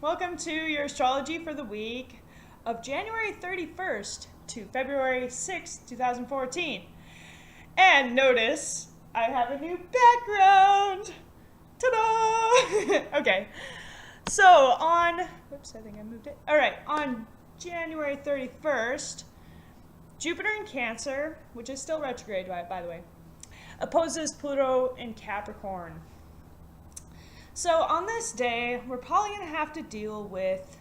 Welcome to your astrology for the week of January 31st to February 6th, 2014. And notice I have a new background. Ta-da! Okay. So whoops, I think I moved it. All right, on January 31st, Jupiter in Cancer, which is still retrograde, by the way, opposes Pluto in Capricorn. So on this day, we're probably going to have to deal with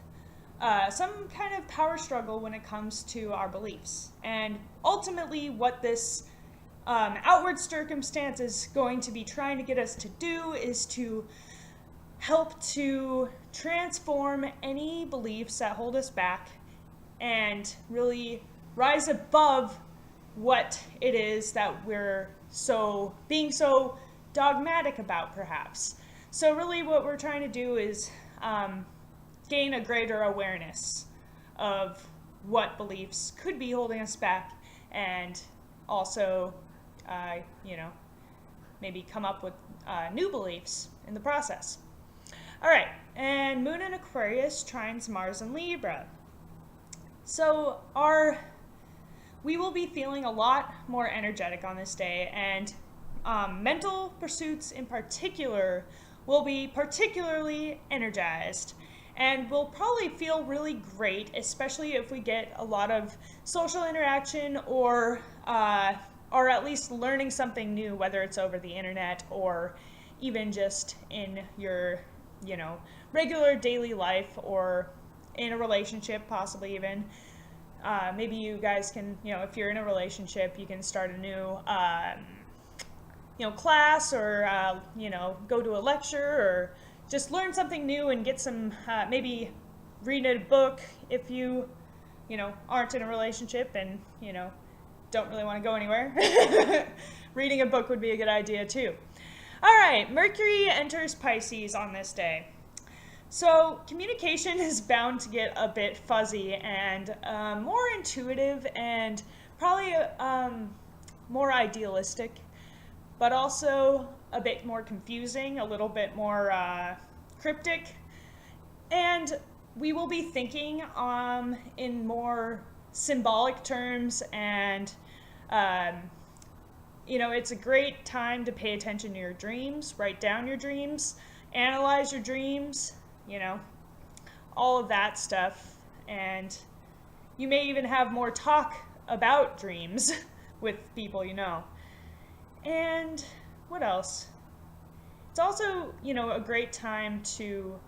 some kind of power struggle when it comes to our beliefs. And ultimately, what this outward circumstance is going to be trying to get us to do is to help to transform any beliefs that hold us back and really rise above what it is that we're being so dogmatic about, perhaps. So really what we're trying to do is gain a greater awareness of what beliefs could be holding us back, and also, maybe come up with new beliefs in the process. All right, and Moon in Aquarius trines Mars in Libra. So we will be feeling a lot more energetic on this day, and mental pursuits in particular will be particularly energized, and we'll probably feel really great, especially if we get a lot of social interaction or at least learning something new, whether it's over the internet or even just in your regular daily life or in a relationship, possibly even. Maybe you guys can, if you're in a relationship, you can start a new class, or go to a lecture, or just learn something new and get some, maybe read a book if you aren't in a relationship and don't really want to go anywhere. Reading a book would be a good idea too. All right, Mercury enters Pisces on this day. So communication is bound to get a bit fuzzy and more intuitive, and probably more idealistic, but also a bit more confusing, a little bit more cryptic. And we will be thinking in more symbolic terms, and it's a great time to pay attention to your dreams, write down your dreams, analyze your dreams, all of that stuff. And you may even have more talk about dreams with people you know. And what else? It's also, a great time to,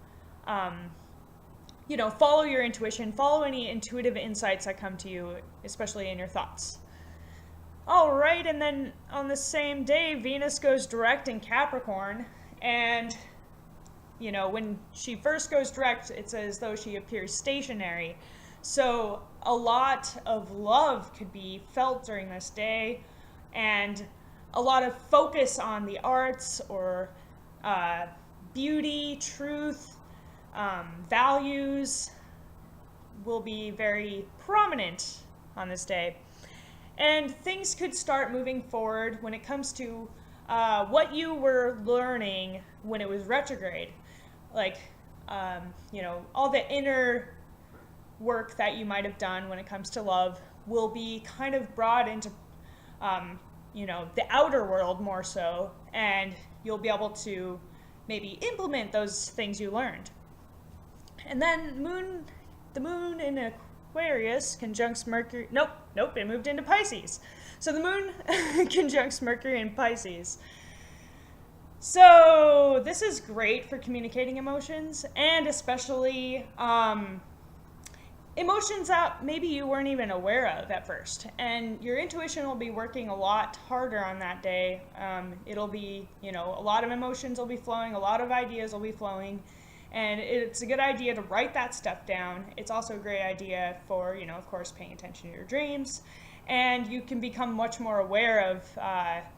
follow your intuition, follow any intuitive insights that come to you, especially in your thoughts. All right, and then on the same day, Venus goes direct in Capricorn, and, when she first goes direct, it's as though she appears stationary. So a lot of love could be felt during this day, and a lot of focus on the arts, or beauty, truth, values will be very prominent on this day. And things could start moving forward when it comes to what you were learning when it was retrograde. Like, all the inner work that you might have done when it comes to love will be kind of brought into the outer world more so, and you'll be able to maybe implement those things you learned. And then the moon in Aquarius conjuncts Mercury. Nope, it moved into Pisces. So the moon conjuncts Mercury in Pisces. So this is great for communicating emotions, and especially emotions that maybe you weren't even aware of at first. And your intuition will be working a lot harder on that day. It'll be, a lot of emotions will be flowing, a lot of ideas will be flowing, and it's a good idea to write that stuff down. It's also a great idea for, of course, paying attention to your dreams. And you can become much more aware of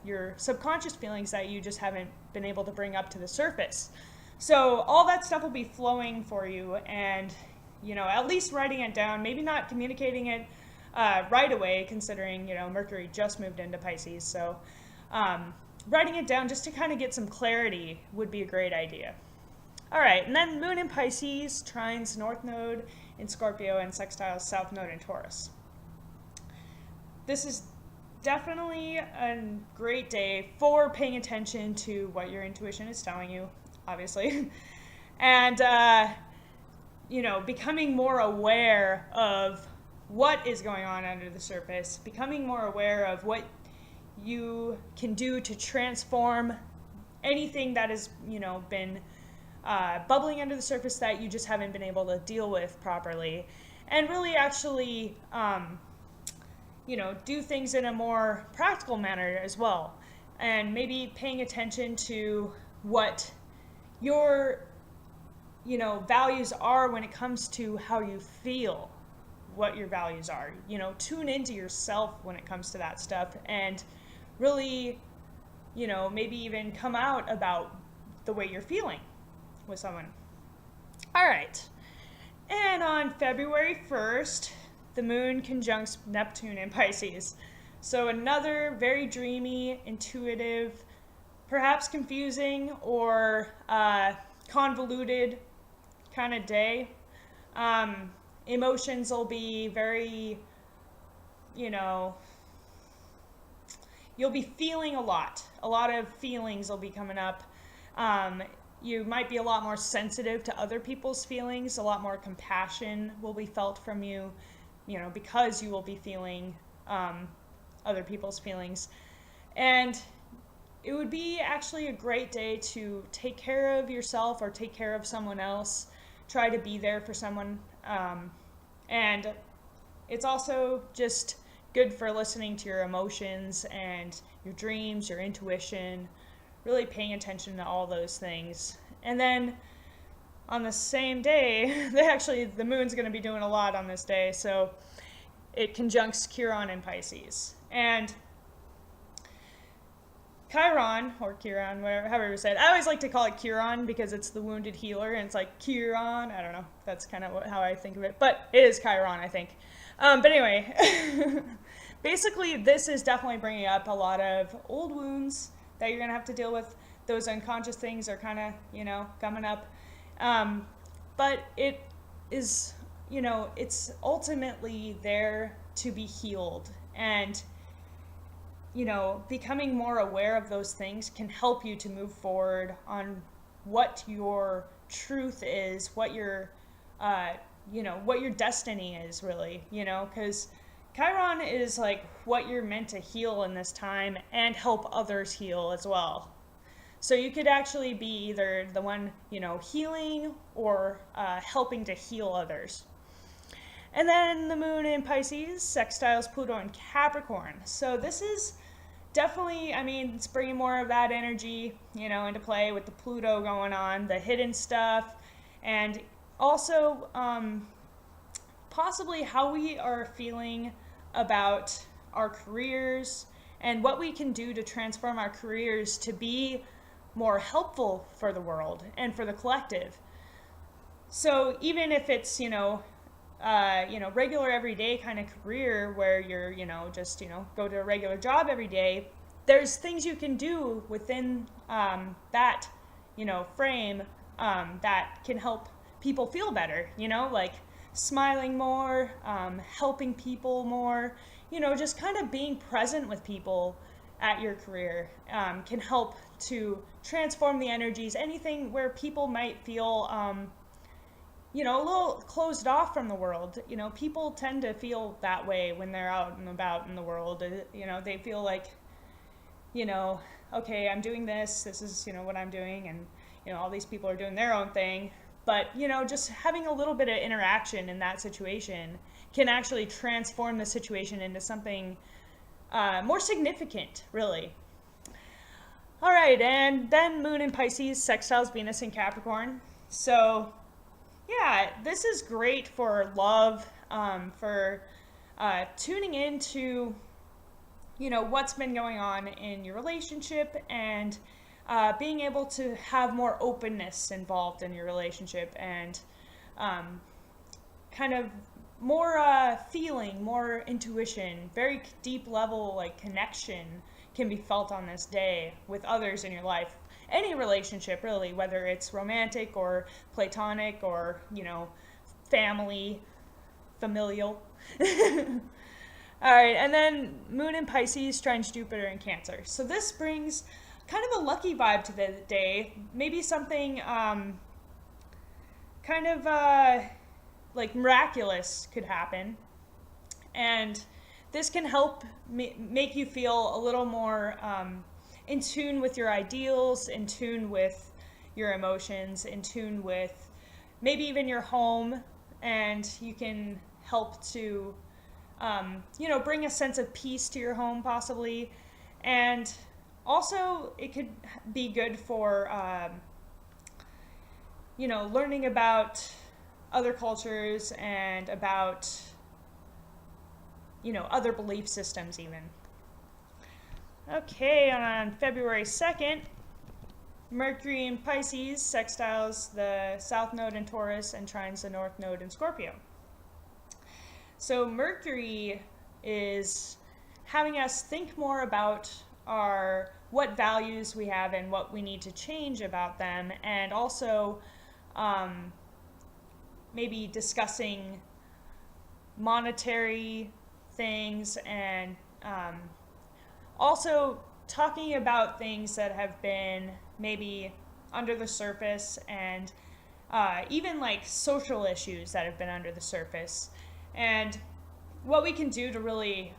your subconscious feelings that you just haven't been able to bring up to the surface. So all that stuff will be flowing for you, and at least writing it down, maybe not communicating it right away, considering, Mercury just moved into Pisces. So writing it down just to kind of get some clarity would be a great idea. All right, and then Moon in Pisces trines North Node in Scorpio and sextiles South Node in Taurus. This is definitely a great day for paying attention to what your intuition is telling you, obviously, and becoming more aware of what is going on under the surface, becoming more aware of what you can do to transform anything that has, been bubbling under the surface that you just haven't been able to deal with properly, and really actually, do things in a more practical manner as well, and maybe paying attention to what your, values are when it comes to how you feel, what your values are. Tune into yourself when it comes to that stuff, and really, maybe even come out about the way you're feeling with someone. All right. And on February 1st, the moon conjuncts Neptune in Pisces. So another very dreamy, intuitive, perhaps confusing or convoluted kind of day. Emotions will be very, you'll be feeling a lot. A lot of feelings will be coming up. You might be a lot more sensitive to other people's feelings. A lot more compassion will be felt from you, because you will be feeling other people's feelings. And it would be actually a great day to take care of yourself or take care of someone else. Try to be there for someone. And it's also just good for listening to your emotions and your dreams, your intuition, really paying attention to all those things. And then on the same day, the moon's going to be doing a lot on this day, so it conjuncts Chiron in Pisces. And Chiron, or Chiron, however you say it, I always like to call it Chiron because it's the wounded healer, and it's like Chiron, I don't know, that's kind of how I think of it, but it is Chiron, I think. But anyway, basically this is definitely bringing up a lot of old wounds that you're going to have to deal with. Those unconscious things are kind of, coming up. But it is, it's ultimately there to be healed. And, becoming more aware of those things can help you to move forward on what your truth is, what your, what your destiny is really, because Chiron is like what you're meant to heal in this time and help others heal as well. So you could actually be either the one, healing or helping to heal others. And then the moon in Pisces sextiles Pluto in Capricorn. So this is definitely, it's bringing more of that energy, into play with the Pluto going on, the hidden stuff, and also possibly how we are feeling about our careers and what we can do to transform our careers to be more helpful for the world and for the collective. So even if it's, regular everyday kind of career where you're, just, go to a regular job every day, there's things you can do within that, frame that can help people feel better, like smiling more, helping people more, just kind of being present with people at your career can help to transform the energies. Anything where people might feel, a little closed off from the world. People tend to feel that way when they're out and about in the world. They feel like, okay, I'm doing this is, what I'm doing, and, all these people are doing their own thing. But, just having a little bit of interaction in that situation can actually transform the situation into something more significant, really. All right, and then Moon in Pisces sextiles Venus in Capricorn. So, yeah, this is great for love, for tuning into, what's been going on in your relationship, and being able to have more openness involved in your relationship, and kind of more feeling, more intuition, very deep level connection can be felt on this day with others in your life. any relationship really, whether it's romantic or platonic or, family, familial. All right, and then Moon in Pisces trines Jupiter in Cancer. So this brings kind of a lucky vibe to the day. Maybe something kind of like miraculous could happen. And this can help make you feel a little more in tune with your ideals, in tune with your emotions, in tune with maybe even your home, and you can help to bring a sense of peace to your home possibly. And also it could be good for learning about other cultures and about other belief systems even. Okay, on February 2nd, Mercury in Pisces sextiles the South Node in Taurus and trines the North Node in Scorpio. So Mercury is having us think more about what values we have and what we need to change about them, and also maybe discussing monetary things, and also talking about things that have been maybe under the surface, and even like social issues that have been under the surface, and what we can do to really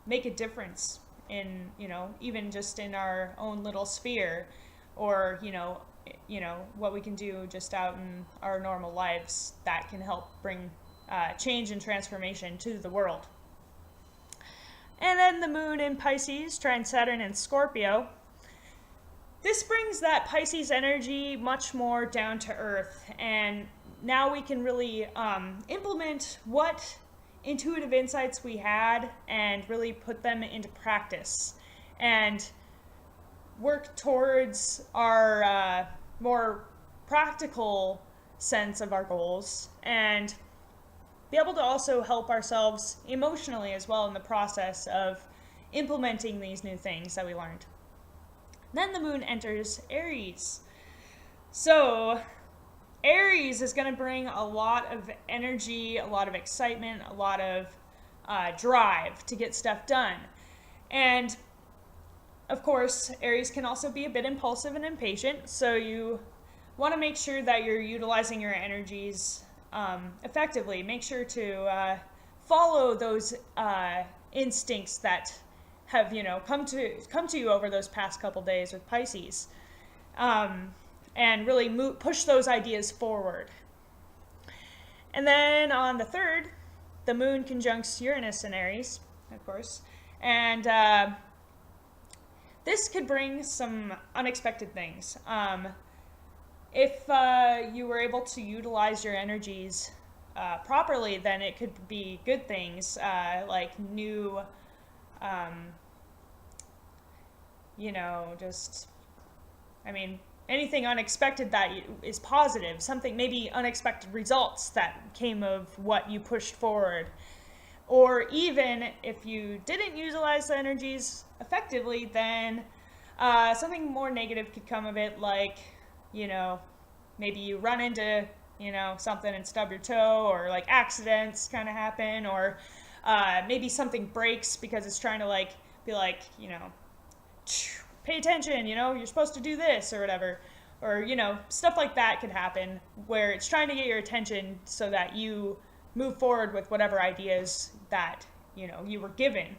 make a difference in, even just in our own little sphere, or, what we can do just out in our normal lives that can help bring change and transformation to the world. And then the Moon in Pisces trines Saturn in Scorpio. This brings that Pisces energy much more down to earth, and now we can really implement what intuitive insights we had and really put them into practice and work towards our more practical sense of our goals, and be able to also help ourselves emotionally as well in the process of implementing these new things that we learned. Then the Moon enters Aries. So Aries is going to bring a lot of energy, a lot of excitement, a lot of drive to get stuff done. And of course, Aries can also be a bit impulsive and impatient, so you want to make sure that you're utilizing your energies effectively. Make sure to follow those instincts that have come to you over those past couple days with Pisces, and really push those ideas forward. And then on the 3rd, the Moon conjuncts Uranus in Aries, of course, and this could bring some unexpected things. If you were able to utilize your energies properly, then it could be good things, like new, anything unexpected that is positive, something, maybe unexpected results that came of what you pushed forward. Or even if you didn't utilize the energies effectively, then something more negative could come of it, like, maybe you run into, something and stub your toe, or like accidents kind of happen, or maybe something breaks because it's trying to be like, pay attention, you're supposed to do this or whatever. Or, stuff like that could happen where it's trying to get your attention so that you move forward with whatever ideas that, you were given.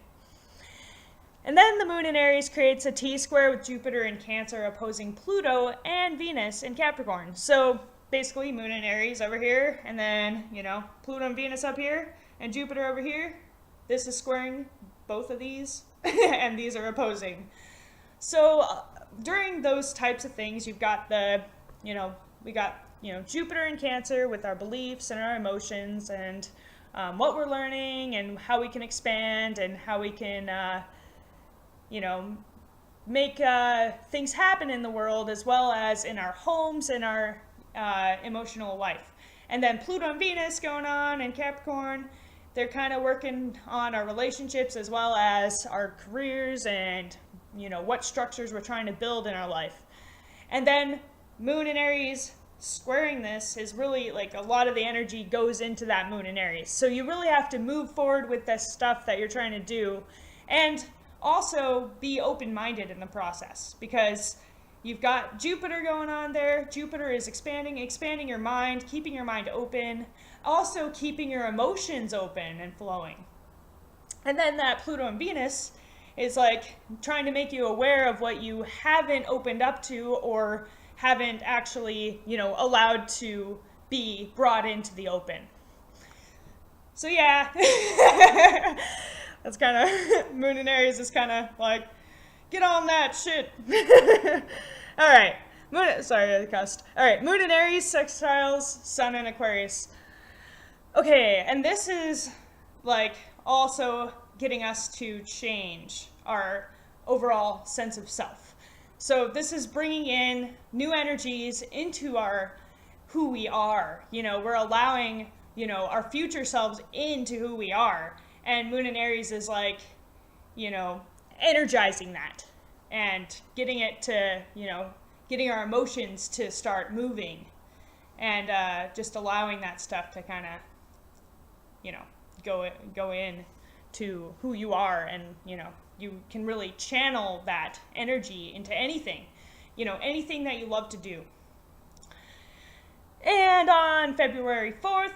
And then the Moon in Aries creates a T-square with Jupiter in Cancer opposing Pluto and Venus in Capricorn. So basically Moon in Aries over here, and then, Pluto and Venus up here, and Jupiter over here. This is squaring both of these, and these are opposing. So during those types of things, you've got we got Jupiter in Cancer with our beliefs and our emotions, and what we're learning and how we can expand and how we can make things happen in the world, as well as in our homes and our emotional life. And then Pluto and Venus going on in Capricorn, they're kind of working on our relationships as well as our careers and what structures we're trying to build in our life. And then Moon in Aries squaring this is really like a lot of the energy goes into that Moon in Aries. So you really have to move forward with this stuff that you're trying to do, and also be open-minded in the process, because you've got Jupiter going on there. Jupiter is expanding your mind, keeping your mind open, also keeping your emotions open and flowing. And then that Pluto and Venus is like trying to make you aware of what you haven't opened up to or haven't actually, allowed to be brought into the open. So yeah, that's kind of, Moon in Aries is kind of like, get on that shit. All right, sorry, I cussed. All right, Moon in Aries sextiles Sun in Aquarius. Okay, and this is like also getting us to change our overall sense of self. So this is bringing in new energies into who we are. We're allowing, our future selves into who we are. And Moon in Aries is like, energizing that and getting it to, getting our emotions to start moving, and just allowing that stuff to kind of, go in to who you are, and you can really channel that energy into anything, anything that you love to do. And on February 4th,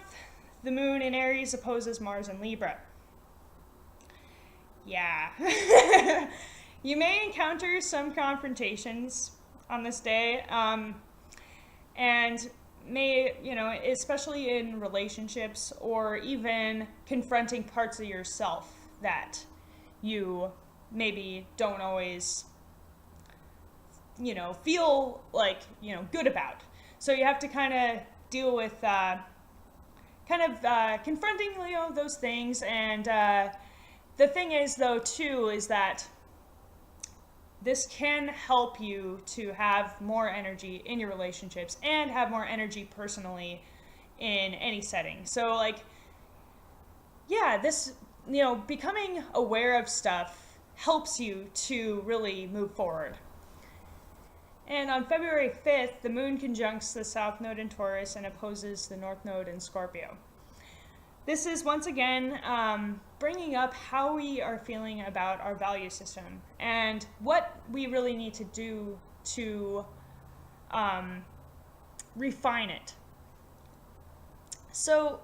the Moon in Aries opposes Mars in Libra. Yeah. You may encounter some confrontations on this day, and may, especially in relationships, or even confronting parts of yourself that you maybe don't always, feel like, good about. So you have to kind of deal with confronting, those things. And the thing is, though, too, is that this can help you to have more energy in your relationships and have more energy personally in any setting. So, like, yeah, this, becoming aware of stuff helps you to really move forward. And on February 5th, the Moon conjuncts the South Node in Taurus and opposes the North Node in Scorpio. This is once again bringing up how we are feeling about our value system and what we really need to do to refine it. So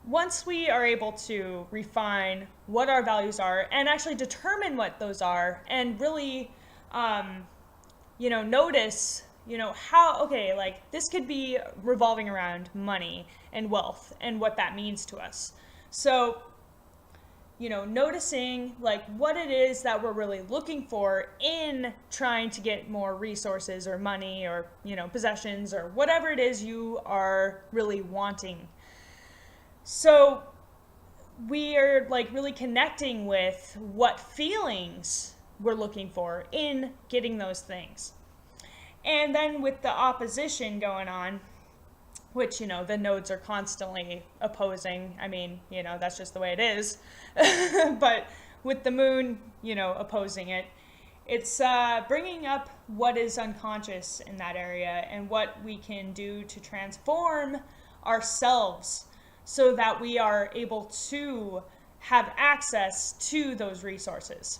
once we are able to refine what our values are and actually determine what those are, and really, notice, how, okay, like this could be revolving around money and wealth and what that means to us. So, noticing like what it is that we're really looking for in trying to get more resources or money or, possessions or whatever it is you are really wanting. So we are like really connecting with what feelings we're looking for in getting those things. And then with the opposition going on, which, the nodes are constantly opposing. I mean, that's just the way it is. But with the Moon, opposing it, it's bringing up what is unconscious in that area and what we can do to transform ourselves so that we are able to have access to those resources.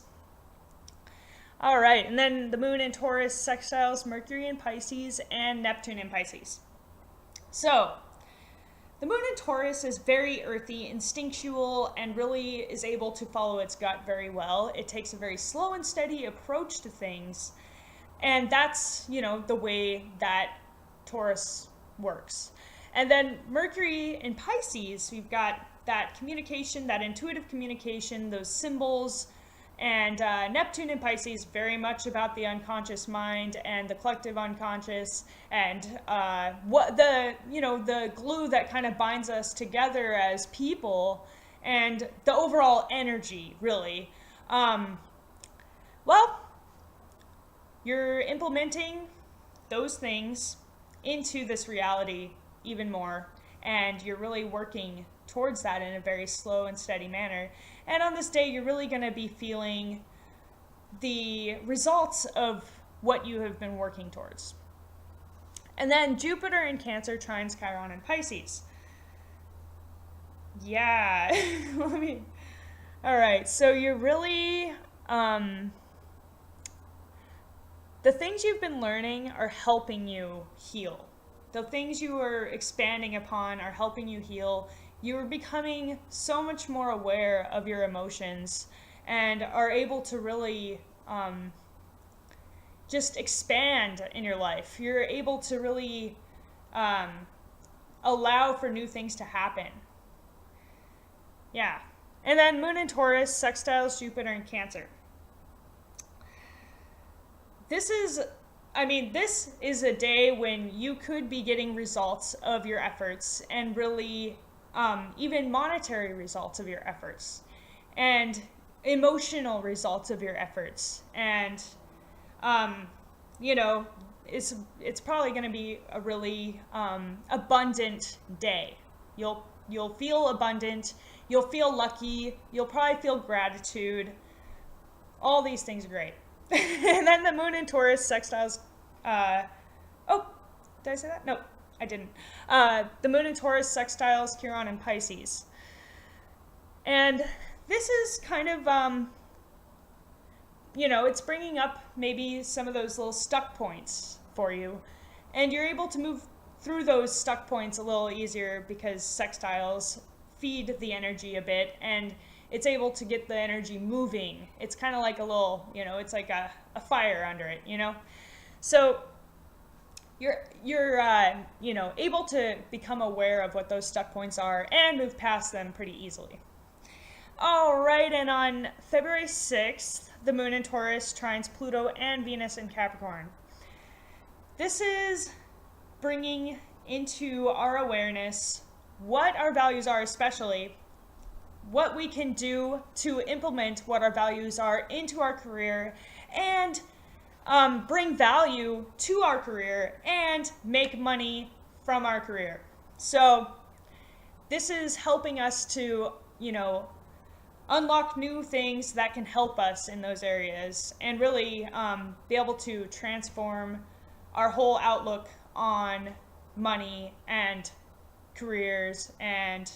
All right, and then the Moon in Taurus sextiles Mercury in Pisces and Neptune in Pisces. So, the Moon in Taurus is very earthy, instinctual, and really is able to follow its gut very well. It takes a very slow and steady approach to things, and that's, the way that Taurus works. And then Mercury in Pisces, we've got that communication, that intuitive communication, those symbols. And Neptune in Pisces, very much about the unconscious mind and the collective unconscious, and what the glue that kind of binds us together as people, and the overall energy, really. Well, you're implementing those things into this reality even more, and you're really working towards that in a very slow and steady manner. And on this day, you're really going to be feeling the results of what you have been working towards. And then Jupiter in Cancer trines Chiron in Pisces. Yeah, all right, so you're really, the things you've been learning are helping you heal. The things you are expanding upon are helping you heal. You're becoming so much more aware of your emotions and are able to really just expand in your life. You're able to really allow for new things to happen. Yeah. And then Moon in Taurus sextiles Jupiter in Cancer. This is a day when you could be getting results of your efforts, and really even monetary results of your efforts, and emotional results of your efforts. And, it's probably going to be a really abundant day. You'll feel abundant. You'll feel lucky. You'll probably feel gratitude. All these things are great. And then the Moon in Taurus sextiles, did I say that? No, I didn't. The Moon in Taurus sextiles Chiron in Pisces. And this is kind of, it's bringing up maybe some of those little stuck points for you. And you're able to move through those stuck points a little easier because sextiles feed the energy a bit, and it's able to get the energy moving. It's kind of like a little, it's like a fire under it, So you're able to become aware of what those stuck points are and move past them pretty easily. All right, and on February 6th, the Moon in Taurus trines Pluto and Venus in Capricorn. This is bringing into our awareness what our values are, especially what we can do to implement what our values are into our career, and bring value to our career and make money from our career. So this is helping us to, unlock new things that can help us in those areas, and really be able to transform our whole outlook on money and careers, and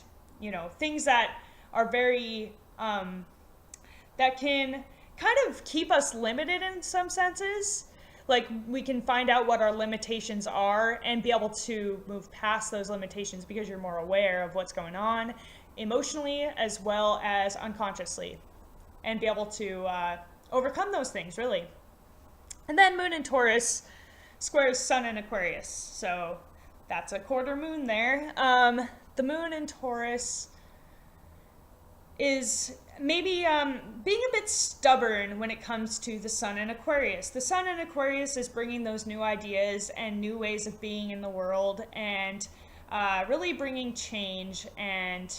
things that are very that can kind of keep us limited in some senses. Like, we can find out what our limitations are and be able to move past those limitations because you're more aware of what's going on emotionally as well as unconsciously, and be able to overcome those things, really. And then Moon in Taurus squares Sun in Aquarius, so that's a quarter moon there. The Moon in Taurus is maybe being a bit stubborn when it comes to the Sun in Aquarius. The Sun in Aquarius is bringing those new ideas and new ways of being in the world, and really bringing change, and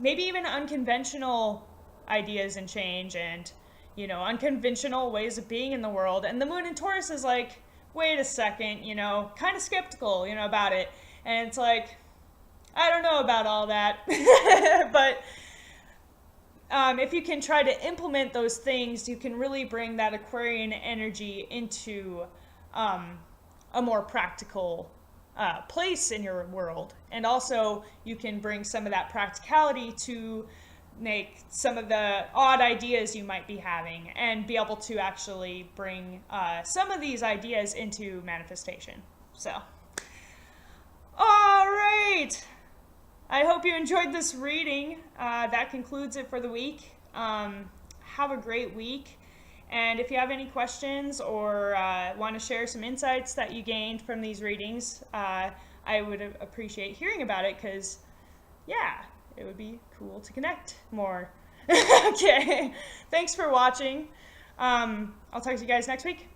maybe even unconventional ideas and change, and unconventional ways of being in the world. And the Moon in Taurus is like, wait a second, kind of skeptical, about it. And it's like, I don't know about all that. But if you can try to implement those things, you can really bring that Aquarian energy into a more practical place in your world. And also, you can bring some of that practicality to make some of the odd ideas you might be having, and be able to actually bring some of these ideas into manifestation. So, all right. I hope you enjoyed this reading. That concludes it for the week. Have a great week. And if you have any questions or want to share some insights that you gained from these readings, I would appreciate hearing about it, because, yeah, it would be cool to connect more. Okay, thanks for watching. I'll talk to you guys next week.